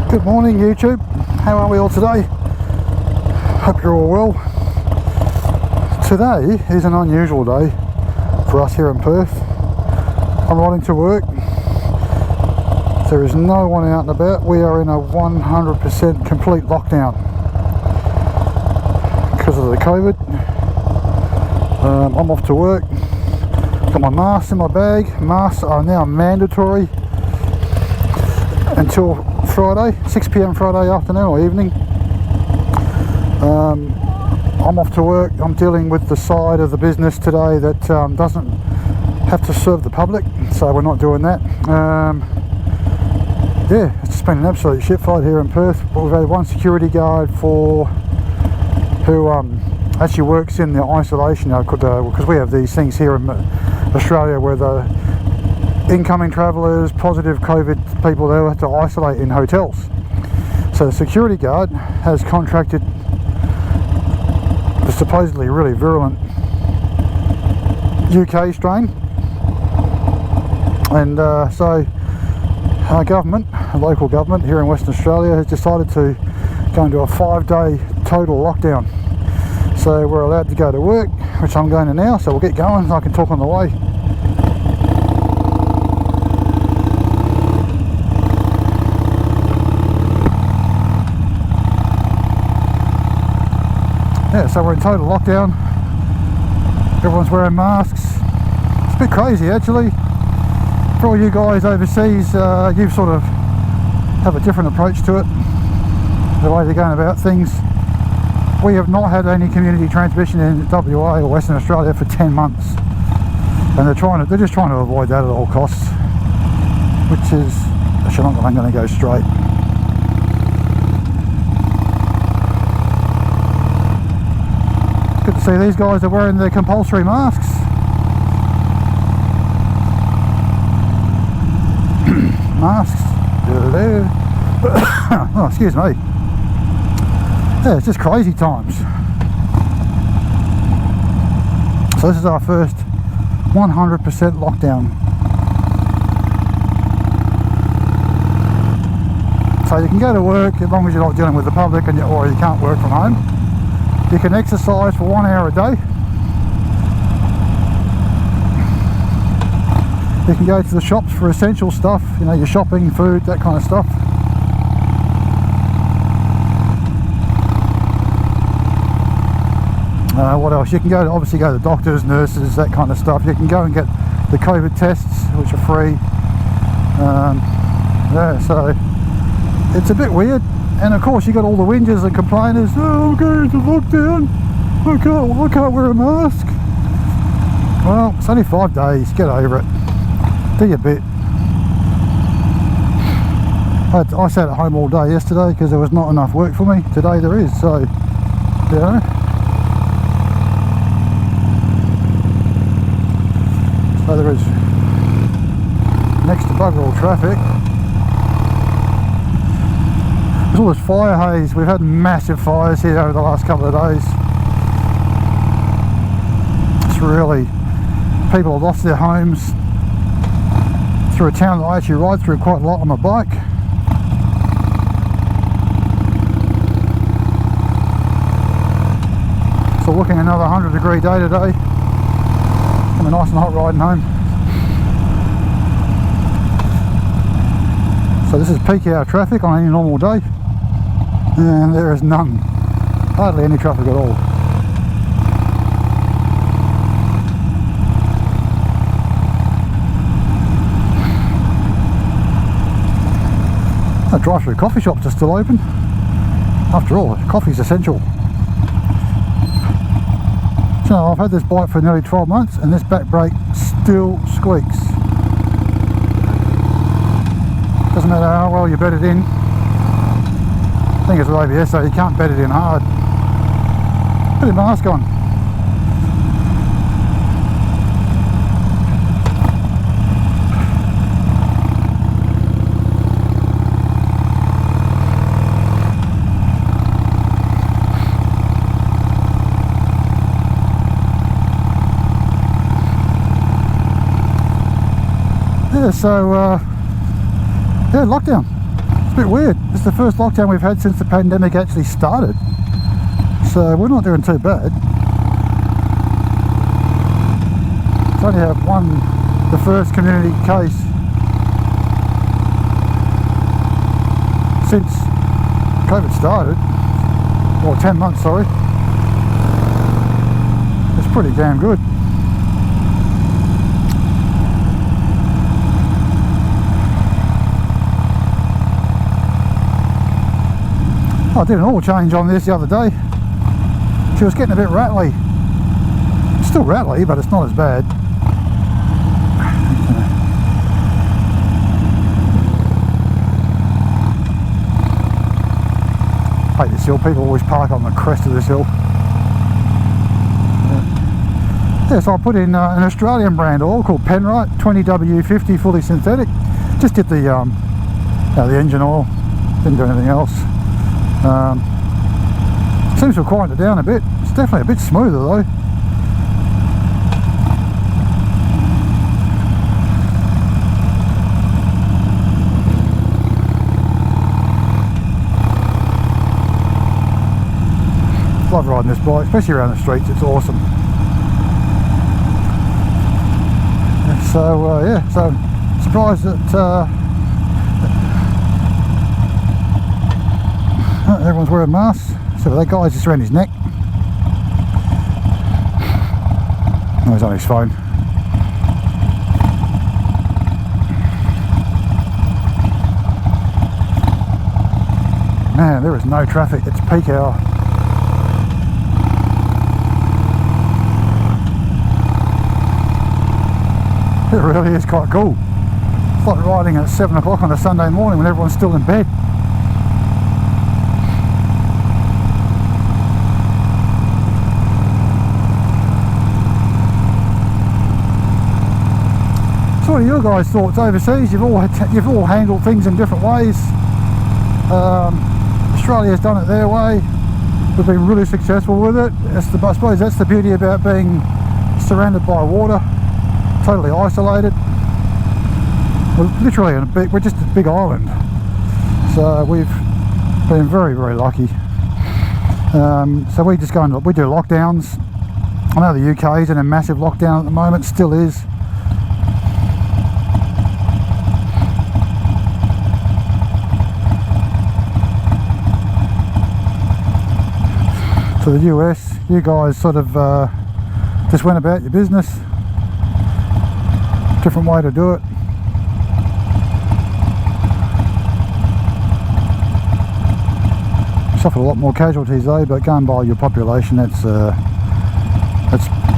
Good morning YouTube, how are we all today? Hope you're all well. Today is an unusual day for us here in Perth. I'm riding to work. There is no one out and about. We are in a 100% complete lockdown because of the COVID. I'm off to work. Got my masks in my bag. Masks are now mandatory until Friday, 6 p.m. Friday afternoon or evening. I'm off to work. I'm dealing with the side of the business today that doesn't have to serve the public, so we're not doing that. Yeah, it's just been an absolute shit fight here in Perth. But we've had one security guard who actually works in the isolation because we have these things here in Australia where the incoming travellers, positive COVID people, they have to isolate in hotels. So the security guard has contracted the supposedly really virulent UK strain, and so our government, the local government here in Western Australia, has decided to go into a 5-day total lockdown. So we're allowed to go to work, which I'm going to now, so we'll get going. I can talk on the way. Yeah, so we're in total lockdown. Everyone's wearing masks. It's a bit crazy actually. For all you guys overseas, you sort of have a different approach to it, the way they're going about things. We have not had any community transmission in WA or Western Australia for 10 months, and they're just trying to avoid that at all costs, which is, I'm going to go straight. Good to see these guys are wearing their compulsory masks. Masks. Oh, excuse me. Yeah, it's just crazy times. So this is our first 100% lockdown. So you can go to work as long as you're not dealing with the public, or you can't work from home. You can exercise for 1 hour a day. You can go to the shops for essential stuff, you know, your shopping, food, that kind of stuff. What else? You can obviously go to doctors, nurses, that kind of stuff. You can go and get the COVID tests, which are free. Yeah, so it's a bit weird. And of course you got all the whingers and complainers. Oh, I'm going to lockdown. I can't wear a mask. Well, it's only 5 days. Get over it. Do your bit. I sat at home all day yesterday because there was not enough work for me. Today there is, so you know. So there is next to bugger all traffic. There's all this fire haze. We've had massive fires here over the last couple of days. It's really, people have lost their homes through a town that I actually ride through quite a lot on my bike. So looking another 100-degree day today. Coming nice and hot riding home. So this is peak hour traffic on any normal day, and there is none, hardly any traffic at all. The drive-through coffee shops are still open. After all, coffee's essential. So I've had this bike for nearly 12 months and this back brake still squeaks. Doesn't matter how well you bed it in. I think it's with ABS, so you can't bed it in hard. Put your mask on. Yeah, so yeah, lockdown. a bit weird. It's the first lockdown we've had since the pandemic actually started. So we're not doing too bad. It's only had the first community case since COVID started. Or 10 months, sorry. It's pretty damn good. I did an oil change on this the other day. She was getting a bit rattly. It's still rattly, but it's not as bad. I hate this hill. People always park on the crest of this hill. Yeah, so I put in an Australian brand oil called Penrite 20W50 fully synthetic. Just did the engine oil. Didn't do anything else. Seems to have quieted it down a bit. It's definitely a bit smoother though. Love riding this bike, especially around the streets. It's awesome. So yeah, so surprised that everyone's wearing masks. So that guy's just around his neck. Oh, he's on his phone. Man, there is no traffic. It's peak hour. It really is quite cool. It's like riding at 7 o'clock on a Sunday morning when everyone's still in bed. So what are your guys' thoughts overseas? You've all handled things in different ways. Australia's done it their way. We've been really successful with it. I suppose that's the beauty about being surrounded by water, totally isolated. We're literally we're just a big island. So we've been very, very lucky. So we just we do lockdowns. I know the UK is in a massive lockdown at the moment, still is. To the US, you guys sort of just went about your business. Different way to do it. Suffered a lot more casualties though, but going by your population, that's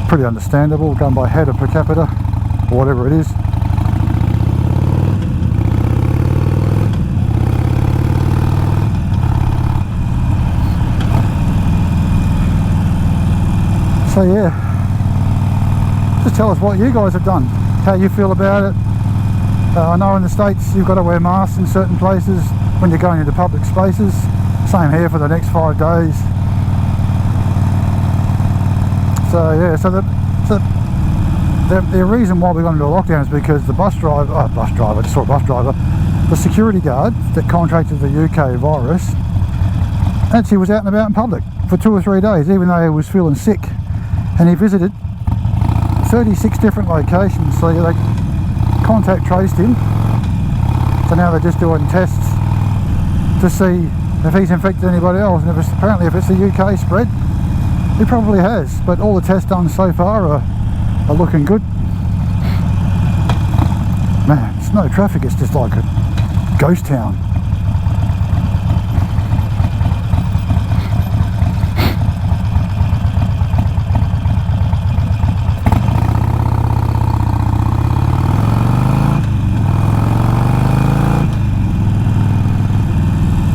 pretty understandable. Going by head or per capita, or whatever it is. So yeah, just tell us what you guys have done, how you feel about it. I know in the States you've got to wear masks in certain places when you're going into public spaces. Same here for the next 5 days. So yeah, so the reason why we're going to do a lockdown is because the the security guard that contracted the UK virus actually was out and about in public for 2 or 3 days, even though he was feeling sick. And he visited 36 different locations, so they contact traced him. So now they're just doing tests to see if he's infected anybody else. And apparently if it's the UK spread, he probably has. But all the tests done so far are looking good. Man, it's no traffic, it's just like a ghost town.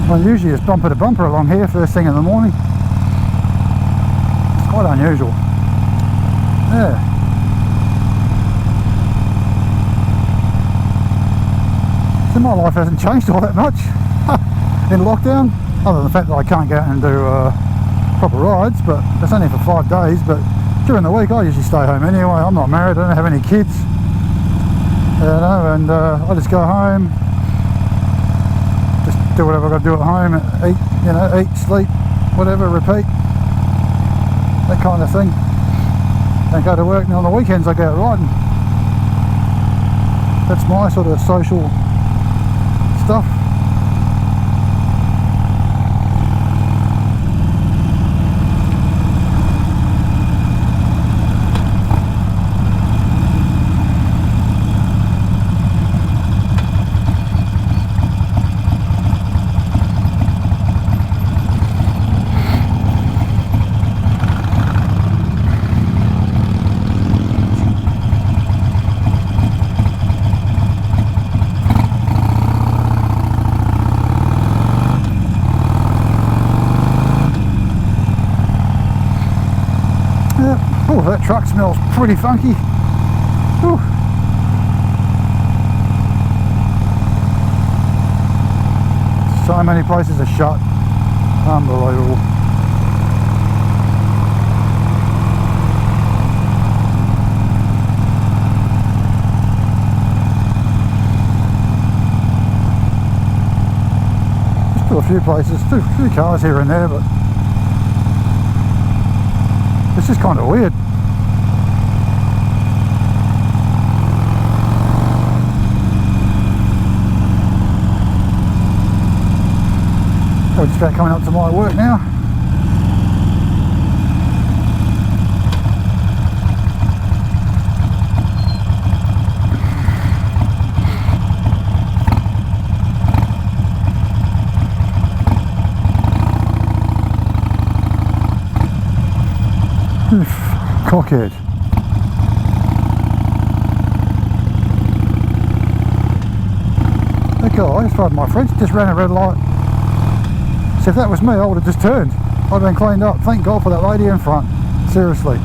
Well, usually it's bumper to bumper along here first thing in the morning. It's quite unusual. Yeah. So my life hasn't changed all that much in lockdown, other than the fact that I can't go out and do proper rides, but that's only for 5 days. But during the week I usually stay home anyway. I'm not married, I don't have any kids, you know, and I just go home, do do whatever I've got to do at home, eat, you know, eat, sleep, whatever, repeat, that kind of thing. Don't go to work, and on the weekends I go out riding. That's my sort of social stuff. Oh, that truck smells pretty funky. Whew. So many places are shut. Unbelievable. Just still a few places, a few cars here and there, but it's just kind of weird. So just about coming up to my work now. Cockhead. That guy, as far as my French, just ran a red light. So if that was me, I would have just turned. I'd have been cleaned up. Thank God for that lady in front. Seriously.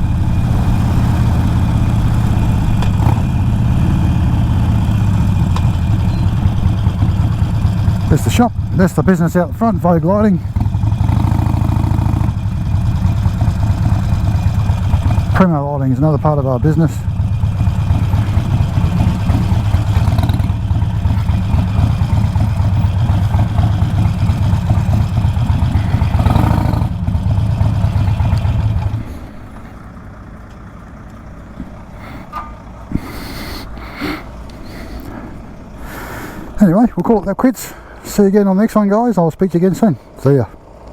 There's the shop. There's the business out front, Vogue Lighting. Primo Lighting is another part of our business. Anyway, we'll call it that quits. See you again on the next one, guys. I'll speak to you again soon. See ya.